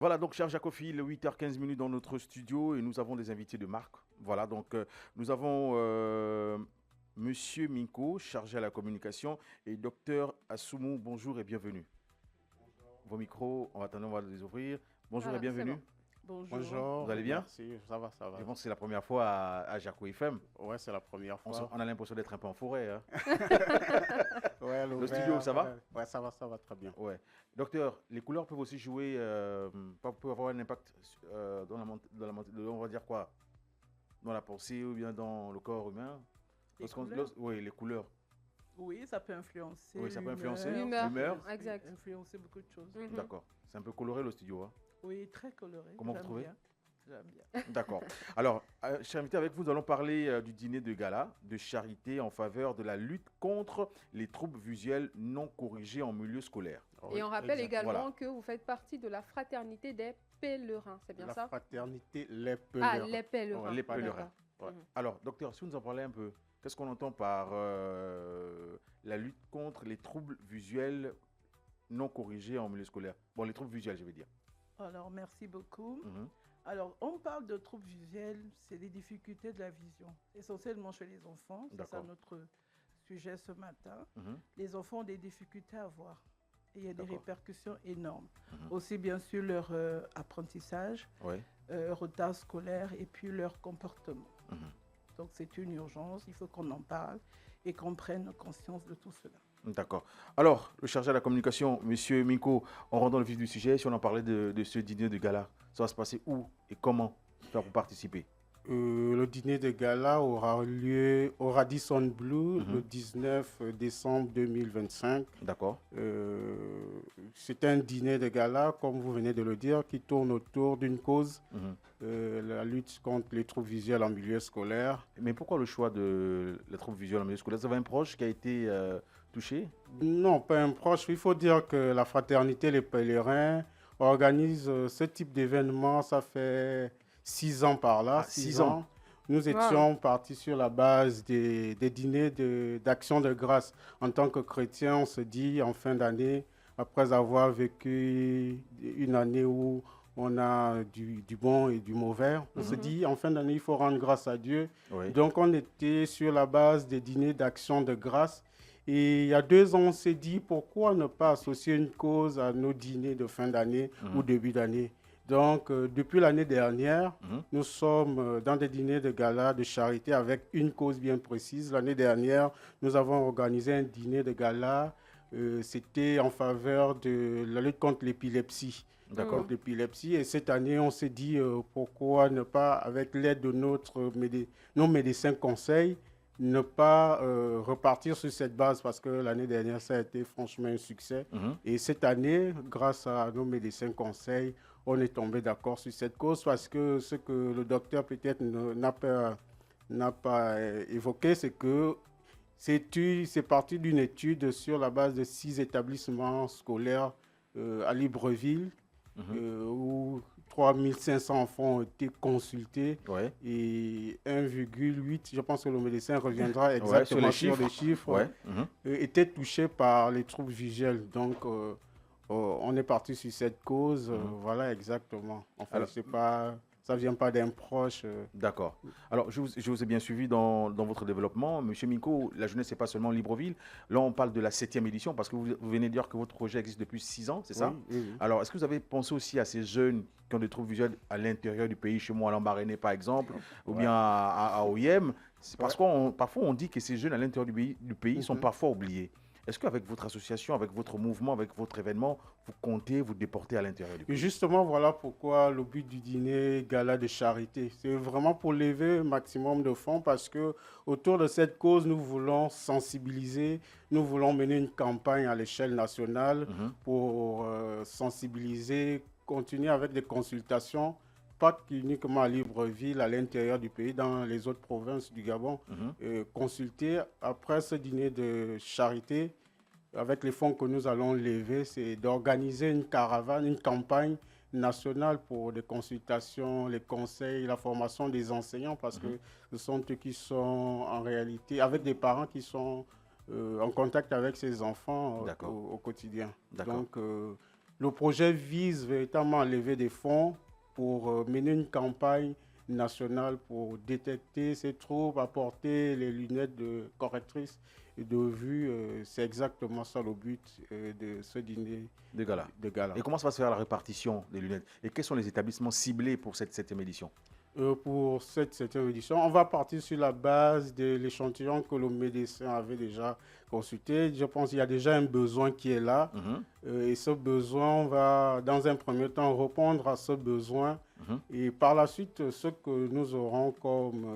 Voilà, donc cher Jacophile, 8h15 dans notre studio et nous avons des invités de marque. Voilà, donc nous avons Monsieur Minko, chargé à la communication, et Docteur Assoumou, bonjour et bienvenue. Vos micros, on va les ouvrir. Bonjour et Voilà, c'est bon. bienvenue. Bonjour. Vous Bonjour, allez bien? merci, ça va, ça Je va. pense que c'est la première fois à Jaco FM. Ouais, c'est la première fois. On a l'impression d'être un peu en forêt, hein. Ouais, Le studio, ça va? ouais, ça va très bien. Ouais. Docteur, les couleurs peuvent aussi jouer, peuvent avoir un impact on va dire quoi? Dans la pensée ou bien dans le corps humain? Oui, les couleurs. Oui, ça peut influencer Oui, ça peut influencer L'humeur, l'humeur. exact. influencer beaucoup de choses. Mhm. D'accord. C'est un peu coloré le studio, hein. Oui, très coloré. Comment vous J'aime trouvez? bien. J'aime bien. D'accord. Alors, cher invité, avec vous, nous allons parler du dîner de gala de charité en faveur de la lutte contre les troubles visuels non corrigés en milieu scolaire. Et on rappelle également Voilà. que vous faites partie de la fraternité des pèlerins, c'est bien La ça? fraternité Les Ah, Pèlerins. les pèlerins. Les D'accord. pèlerins. Ouais. Mhm. Alors, docteur, si vous nous en parlez un peu, qu'est-ce qu'on entend par la lutte contre les troubles visuels non corrigés en milieu scolaire? Bon, les troubles visuels, je veux dire. Alors, merci beaucoup. Mhm. Alors, on parle de troubles visuels, c'est les difficultés de la vision, essentiellement chez les enfants. C'est ça D'accord. notre sujet ce matin. Mhm. Les enfants ont des difficultés à voir. Et il y a des D'accord. répercussions énormes. Mhm. Aussi, bien sûr, leur apprentissage, Ouais. retard scolaire et puis leur comportement. Mhm. Donc, c'est une urgence. Il faut qu'on en parle et qu'on prenne conscience de tout cela. D'accord. Alors, le chargé à la communication, Monsieur Minko, on rentre dans le vif du sujet. Si on en parlait de ce dîner de gala, ça va se passer où et comment faire pour participer? Le dîner de gala aura lieu au Radisson Blu Mhm. le 19 décembre 2025. D'accord. C'est un dîner de gala, comme vous venez de le dire, qui tourne autour d'une cause, Mhm. la lutte contre les troubles visuels en milieu scolaire. Mais pourquoi le choix de la trouble visuelle en milieu scolaire? Vous avez un proche qui a été touché? Non, pas un proche. Il faut dire que la fraternité Les Pèlerins organise ce type d'événement. Ça fait 6 ans par là. Ah, 6 ans. Nous étions partis sur la base des dîners d'action de grâce. En tant que chrétien, on se dit en fin d'année, après avoir vécu une année où on a du bon et du mauvais, on se dit en fin d'année, il faut rendre grâce à Dieu. Oui. Donc, on était sur la base des dîners d'action de grâce. Et il y a 2 ans, on s'est dit pourquoi ne pas associer une cause à nos dîners de fin d'année ou début d'année. Donc, depuis l'année dernière, nous sommes dans des dîners de gala de charité avec une cause bien précise. L'année dernière, nous avons organisé un dîner de gala. C'était en faveur de la lutte contre l'épilepsie. D'accord. Contre l'épilepsie. Et cette année, on s'est dit pourquoi ne pas, avec l'aide de nos médecins conseils, ne pas repartir sur cette base parce que l'année dernière, ça a été franchement un succès. Mhm. Et cette année, grâce à nos médecins conseils, on est tombé d'accord sur cette cause parce que ce que le docteur peut-être n'a pas évoqué, c'est que c'est parti d'une étude sur la base de 6 établissements scolaires à Libreville où 3500 enfants ont été consultés Ouais. et 1,8, je pense que le médecin reviendra Ouais, exactement sur sur les chiffres, Ouais. Mhm. étaient touchés par les troubles visuels. Donc, on est parti sur cette cause. Voilà, exactement. Enfin, Alors- c'est pas, ça vient pas d'un proche. D'accord. Alors, je vous ai bien suivi dans votre développement. Monsieur Minko, la jeunesse, ce n'est pas seulement Libreville. Là, on parle de la 7e édition parce que vous venez de dire que votre projet existe depuis 6 ans, c'est ça? Oui, oui, oui. Alors, est-ce que vous avez pensé aussi à ces jeunes qui ont des troubles visuels à l'intérieur du pays, chez moi à Lambaréné par exemple, ou bien à Oyem? C'est parce qu'on parfois on dit que ces jeunes à l'intérieur du pays sont parfois oubliés. Est-ce qu'avec votre association, avec votre mouvement, avec votre événement, vous comptez vous déporter à l'intérieur du Et pays? justement, voilà pourquoi le but du dîner gala de charité. C'est vraiment pour lever un maximum de fonds parce que autour de cette cause, nous voulons sensibiliser, nous voulons mener une campagne à l'échelle nationale pour sensibiliser, continuer avec des consultations, pas uniquement à Libreville, à l'intérieur du pays, dans les autres provinces du Gabon. Consulter après ce dîner de charité, avec les fonds que nous allons lever, c'est d'organiser une caravane, une campagne nationale pour des consultations, les conseils, la formation des enseignants, parce que ce sont eux qui sont en réalité, avec des parents qui sont en contact avec ces enfants D'accord. au quotidien. D'accord. Donc, Le projet vise véritablement à lever des fonds pour mener une campagne nationale pour détecter ces troubles, apporter les lunettes de correctrice de vue. C'est exactement ça le but de ce dîner De gala. de gala. Et comment ça va se faire la répartition des lunettes? Et quels sont les établissements ciblés pour cette 7e édition? Pour cette 7e édition, on va partir sur la base de l'échantillon que le médecin avait déjà consulté. Je pense qu'il y a déjà un besoin qui est là. Et ce besoin, on va dans un premier temps répondre à ce besoin. Et par la suite, ce que nous aurons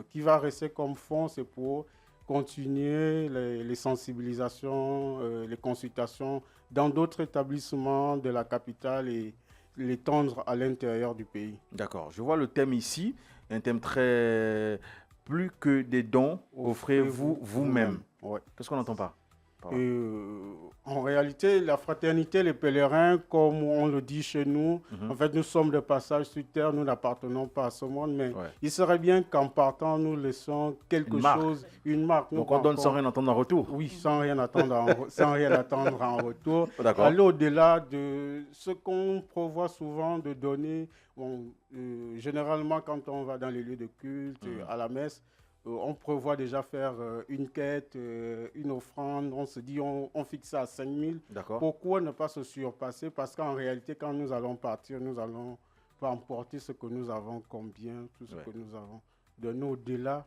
qui va rester comme fonds, c'est pour continuer les sensibilisations, les consultations dans d'autres établissements de la capitale et l'étendre à l'intérieur du pays. D'accord. Je vois le thème ici, un thème très... Plus que des dons, offrez-vous vous-même. Ouais. Qu'est-ce qu'on n'entend pas? En réalité, la fraternité, les pèlerins, comme on le dit chez nous, en fait, nous sommes de passage sur terre, nous n'appartenons pas à ce monde, mais il serait bien qu'en partant, nous laissons quelque chose, une marque. Donc on donne sans rien attendre en retour? Oui, sans rien attendre sans rien attendre en retour. D'accord. Aller au-delà de ce qu'on prévoit souvent de donner. Bon, généralement, quand on va dans les lieux de culte, à la messe, on prévoit déjà faire une quête, une offrande. On se dit, on fixe ça à 5 000. D'accord. Pourquoi ne pas se surpasser? Parce qu'en réalité, quand nous allons partir, nous allons pas emporter ce que nous avons comme bien, tout ce que nous avons. Donner au-delà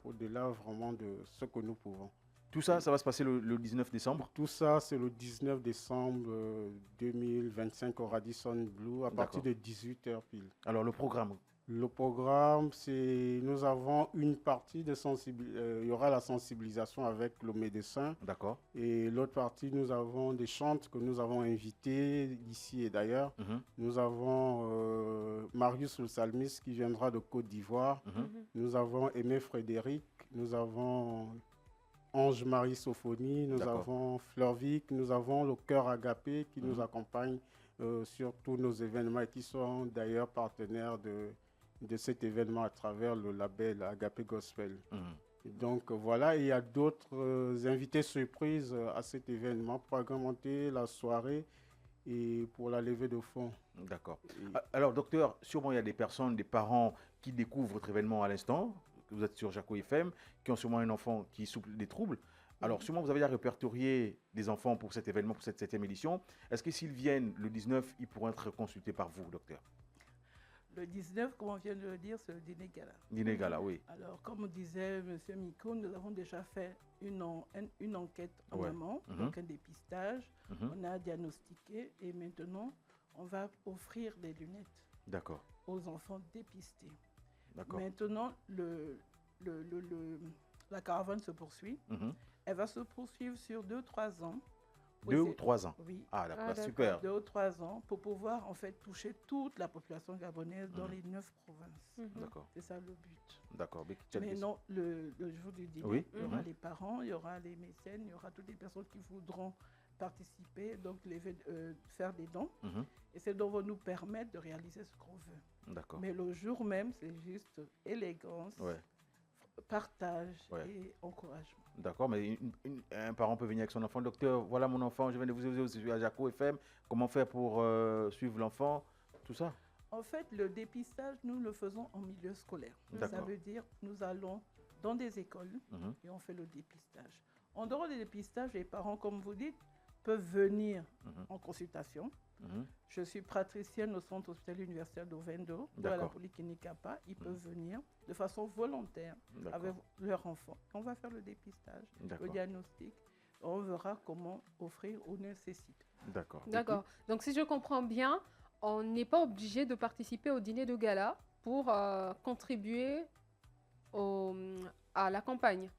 vraiment de ce que nous pouvons. Tout ça, ça va se passer le 19 décembre? Tout ça, c'est le 19 décembre 2025 au Radisson Blu, à partir de 18h pile. Alors, le programme? Le programme, c'est nous avons une partie de sensibilisation. Il y aura la sensibilisation avec le médecin. D'accord. Et l'autre partie, nous avons des chantres que nous avons invités d'ici et d'ailleurs. Nous avons Marius le Psalmiste qui viendra de Côte d'Ivoire. Nous avons Aimé Frédéric. Nous avons Ange-Marie Sophonie. Nous avons Fleurvic. Nous avons le Cœur Agapé qui nous accompagne sur tous nos événements et qui sont d'ailleurs partenaires de cet événement à travers le label Agapé Gospel. Donc voilà, il y a d'autres invités surprises à cet événement pour agrémenter la soirée et pour la levée de fonds. D'accord. Alors docteur, sûrement il y a des personnes, des parents qui découvrent votre événement à l'instant, vous êtes sur Jaco FM, qui ont sûrement un enfant qui souffre des troubles. Alors sûrement vous avez déjà répertorié des enfants pour cet événement, pour cette 7e édition. Est-ce que s'ils viennent le 19, ils pourront être consultés par vous, docteur? Le 19, comme on vient de le dire, c'est le dîner gala. Dîner gala, oui. Alors, comme disait M. Miko, nous avons déjà fait une enquête en amont, donc un dépistage. On a diagnostiqué et maintenant, on va offrir des lunettes aux enfants dépistés. Maintenant, la caravane se poursuit. Elle va se poursuivre sur 2-3 ans. 2 ou 3 ans? Oui. Ah, d'accord, super. 2 ou 3 ans pour pouvoir en fait toucher toute la population gabonaise dans les 9 provinces. D'accord. C'est ça le but. D'accord. Mais non, le jour du dîner, il y aura les parents, il y aura les mécènes, il y aura toutes les personnes qui voudront participer, donc faire des dons. Et ces dons vont nous permettre de réaliser ce qu'on veut. D'accord. Mais le jour même, c'est juste élégance, partage et encouragement. D'accord, mais un parent peut venir avec son enfant. Docteur, voilà mon enfant, je viens de vous aider, je suis à Jaco FM. Comment faire pour suivre l'enfant? Tout ça? En fait, le dépistage, nous le faisons en milieu scolaire. Ça veut dire nous allons dans des écoles et on fait le dépistage. En dehors du dépistage, les parents, comme vous dites, peuvent venir en consultation. Je suis praticienne au centre hospitalier universitaire d'Ovendo, à la Polyclinique Kappa. Ils peuvent venir de façon volontaire avec leur enfant. On va faire le dépistage, le diagnostic. On verra comment offrir aux nécessités. D'accord. D'accord. Donc, si je comprends bien, on n'est pas obligé de participer au dîner de gala pour contribuer à la campagne.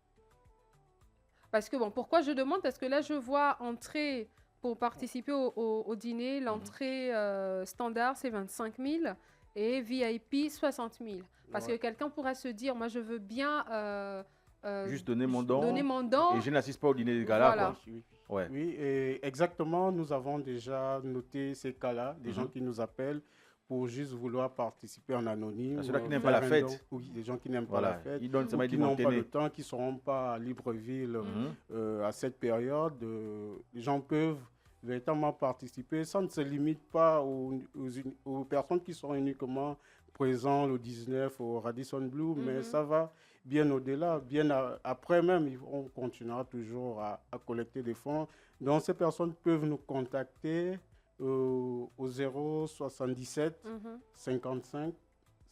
Parce que, bon, pourquoi je demande? Parce que là, je vois entrer... Pour participer au dîner, l'entrée standard, c'est 25 000 et VIP, 60 000. Parce que quelqu'un pourrait se dire, moi, je veux bien... juste donner mon don. Et je n'assiste pas au dîner de gala. Voilà. Oui, et exactement, nous avons déjà noté ces cas-là, des gens qui nous appellent pour juste vouloir participer en anonyme. Ceux-là qui n'aiment pas la fête. Oui, des gens qui n'aiment pas la fête. Ils donnent, qui n'ont pas le temps, qui ne seront pas à Libreville à cette période. Les gens peuvent véritablement participer. Ça ne se limite pas aux personnes qui sont uniquement présentes le 19 au Radisson Blu, mais ça va bien au-delà. Après même, on continuera toujours à collecter des fonds. Donc, ces personnes peuvent nous contacter au 077 55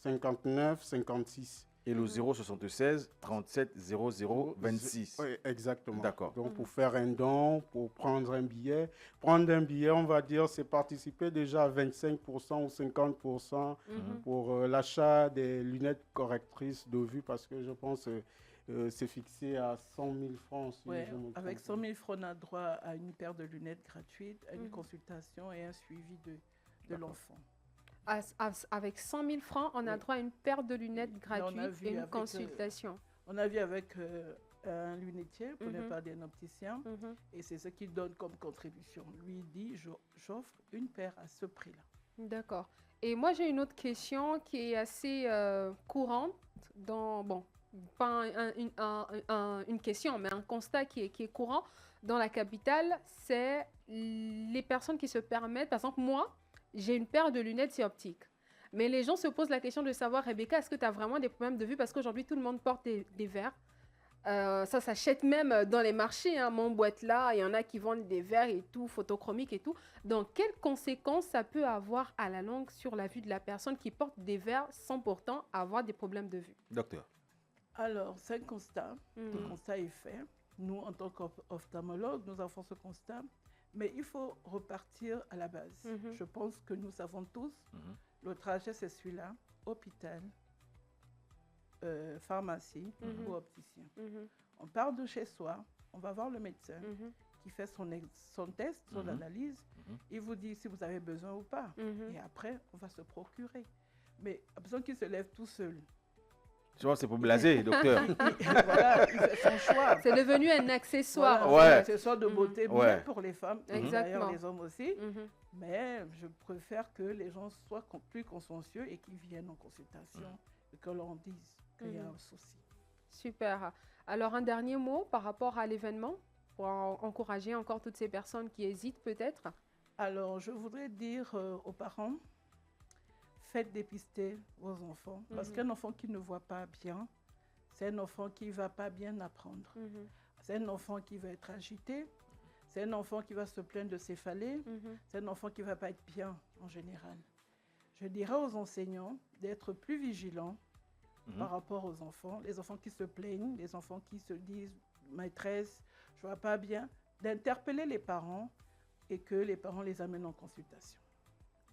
59 56. Et le 076 37 00 26. Oui, exactement. D'accord. Donc, pour faire un don, pour prendre un billet. Prendre un billet, on va dire, c'est participer déjà à 25% ou 50% pour l'achat des lunettes correctrices de vue, parce que je pense que c'est fixé à 100 000 francs. Si Ouais, je me avec trompe. 100 000 francs, on a droit à une paire de lunettes gratuites, à une consultation et un suivi de l'enfant. Avec 100 000 francs, on a droit à une paire de lunettes gratuites et une consultation. On a vu avec un lunetier, pour ne pas dire un opticien, et c'est ce qu'il donne comme contribution. Lui dit, j'offre une paire à ce prix-là. D'accord. Et moi, j'ai une autre question qui est assez courante dans, bon, pas une question, mais un constat qui est courant dans la capitale, c'est les personnes qui se permettent, par exemple, moi, j'ai une paire de lunettes, c'est optique. Mais les gens se posent la question de savoir, Rebecca, est-ce que tu as vraiment des problèmes de vue? Parce qu'aujourd'hui, tout le monde porte des verres. Ça s'achète même dans les marchés. Hein. Mon boîte là, il y en a qui vendent des verres et tout, photochromiques et tout. Donc, quelles conséquences ça peut avoir à la longue sur la vue de la personne qui porte des verres sans pourtant avoir des problèmes de vue? Docteur. Alors, c'est un constat. Le constat est fait. Nous, en tant qu'ophtalmologues, nous avons ce constat. Mais il faut repartir à la base. Je pense que nous savons tous, le trajet, c'est celui-là, hôpital, pharmacie ou opticien. On part de chez soi, on va voir le médecin qui fait son test, son analyse. Il vous dit si vous avez besoin ou pas. Et après, on va se procurer. Mais il a besoin qu'il se lève tout seul. Tu vois, c'est pour blaser, docteur. Voilà, il fait son choix. C'est devenu un accessoire. Voilà, Ouais. un accessoire de beauté, même pour les femmes, et d'ailleurs les hommes aussi. Mais je préfère que les gens soient plus consciencieux et qu'ils viennent en consultation et que l'on dise qu'il y a un souci. Super. Alors, un dernier mot par rapport à l'événement pour encourager encore toutes ces personnes qui hésitent peut-être? Alors, je voudrais dire aux parents, faites dépister vos enfants. Parce qu'un enfant qui ne voit pas bien, c'est un enfant qui ne va pas bien apprendre. C'est un enfant qui va être agité. C'est un enfant qui va se plaindre de céphalée. C'est un enfant qui ne va pas être bien en général. Je dirais aux enseignants d'être plus vigilants par rapport aux enfants. Les enfants qui se plaignent, les enfants qui se disent « maîtresse, je ne vois pas bien », d'interpeller les parents et que les parents les amènent en consultation.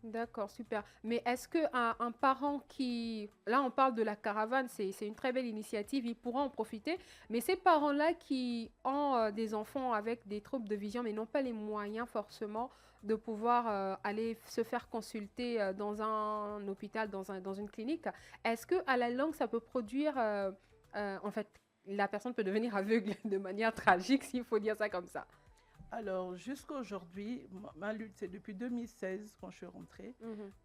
D'accord, super. Mais est-ce qu'un parent qui... Là, on parle de la caravane, c'est une très belle initiative, il pourra en profiter. Mais ces parents-là qui ont des enfants avec des troubles de vision, mais n'ont pas les moyens forcément de pouvoir aller se faire consulter dans un hôpital, dans une clinique, est-ce qu'à la longue, ça peut produire... en fait, la personne peut devenir aveugle de manière tragique, s'il faut dire ça comme ça? Alors, jusqu'à aujourd'hui, ma lutte, c'est depuis 2016, quand je suis rentrée,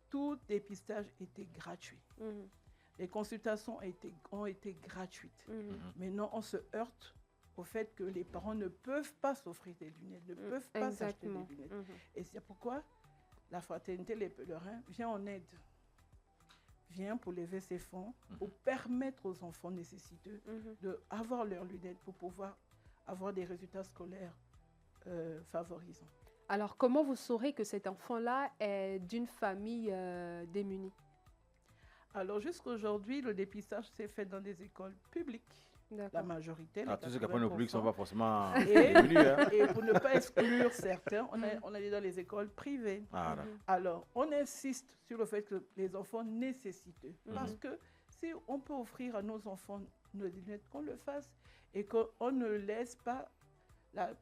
tout dépistage était gratuit. Les consultations ont été gratuites. Maintenant, on se heurte au fait que les parents ne peuvent pas s'offrir des lunettes, ne peuvent pas s'acheter des lunettes. Et c'est pourquoi la Fraternité Les Pèlerins vient en aide. Vient pour lever ses fonds, pour permettre aux enfants nécessiteux d'avoir leurs lunettes pour pouvoir avoir des résultats scolaires favorisant. Alors, comment vous saurez que cet enfant-là est d'une famille démunie? Alors, jusqu'à aujourd'hui, le dépistage s'est fait dans des écoles publiques. La majorité. Tous ceux qui apprennent au public ne sont pas forcément démunis. Et pour ne pas exclure certains, on est dans les écoles privées. Alors, on insiste sur le fait que les enfants nécessitent. Parce que si on peut offrir à nos enfants nos lunettes, qu'on le fasse et qu'on ne laisse pas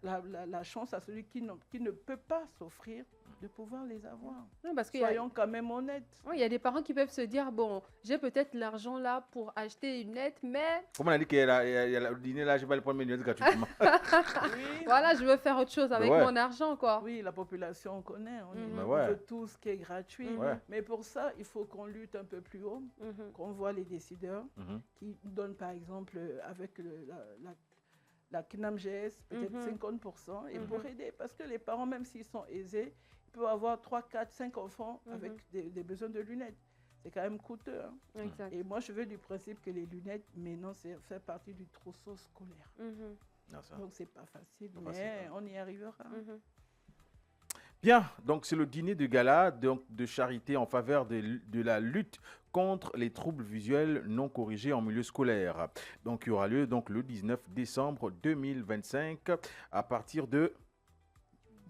la chance à celui qui ne peut pas s'offrir de pouvoir les avoir. Non, parce que soyons quand même honnêtes. Il y a des parents qui peuvent se dire, bon, j'ai peut-être l'argent là pour acheter une lunette, mais... Comme on a dit qu'il y a le dîner là, je vais aller prendre mes lunettes gratuitement. Voilà, je veux faire autre chose avec mon argent, quoi. Oui, la population, on connaît. On veut tout ce qui est gratuit. Mais pour ça, il faut qu'on lutte un peu plus haut, qu'on voit les décideurs qui donnent, par exemple, avec la CNAMGS, peut-être 50%, et pour aider, parce que les parents, même s'ils sont aisés, ils peuvent avoir 3, 4, 5 enfants avec des besoins de lunettes. C'est quand même coûteux. Hein. Exact. Et moi, je veux du principe que les lunettes, maintenant, c'est fait partie du trousseau scolaire. Donc, c'est pas facile, mais on y arrivera. Bien, donc c'est le dîner de gala donc, de charité en faveur de la lutte contre les troubles visuels non corrigés en milieu scolaire. Donc, il y aura lieu donc, le 19 décembre 2025 à partir de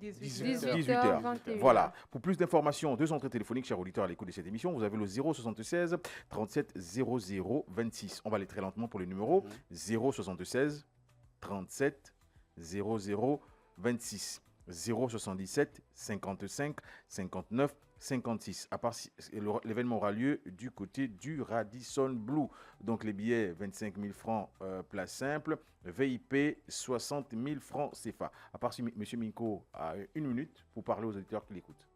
18h. Voilà. Pour plus d'informations, 2 entrées téléphoniques, chers auditeurs, à l'écoute de cette émission, vous avez le 076 37 00 26. On va aller très lentement pour les numéros. 076 37 00 26. 077 55 59 56. L'événement aura lieu du côté du Radisson Blu. Donc les billets 25 000 francs place simple, VIP 60 000 francs CFA. À part si M. Minko a 1 minute pour parler aux auditeurs qui l'écoutent.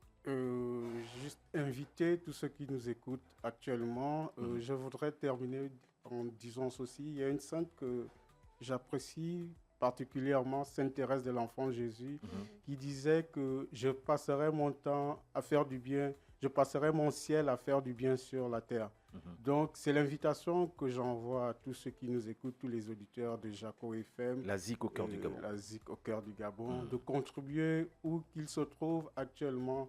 Juste inviter tous ceux qui nous écoutent actuellement. Je voudrais terminer en disant ceci. Il y a une sainte que j'apprécie particulièrement, Sainte Thérèse de l'Enfant Jésus, qui disait que je passerai mon temps à faire du bien, je passerai mon ciel à faire du bien sur la terre. Donc, c'est l'invitation que j'envoie à tous ceux qui nous écoutent, tous les auditeurs de Jaco FM. La ZIC au cœur du Gabon. La ZIC au cœur du Gabon, de contribuer où qu'ils se trouvent actuellement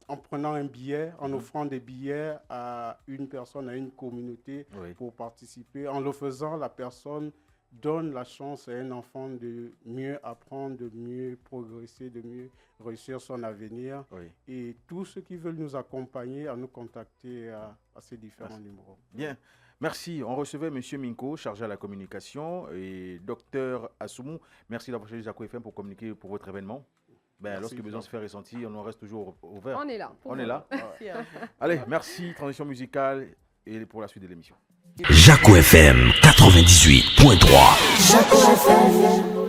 en prenant un billet, en offrant des billets à une personne, à une communauté pour participer. En le faisant, la personne donne la chance à un enfant de mieux apprendre, de mieux progresser, de mieux réussir son avenir. Et tous ceux qui veulent nous accompagner, à nous contacter à ces différents numéros. Bien. Merci. On recevait M. Minko, chargé à la communication, et Dr Assoumou. Merci d'avoir choisi Jaco FM pour communiquer pour votre événement. Lorsque besoin se fait ressentir, on en reste toujours ouvert. On est là. On est là. Allez, merci. Transition musicale et pour la suite de l'émission. Jaco FM 98.3. Jaco FM.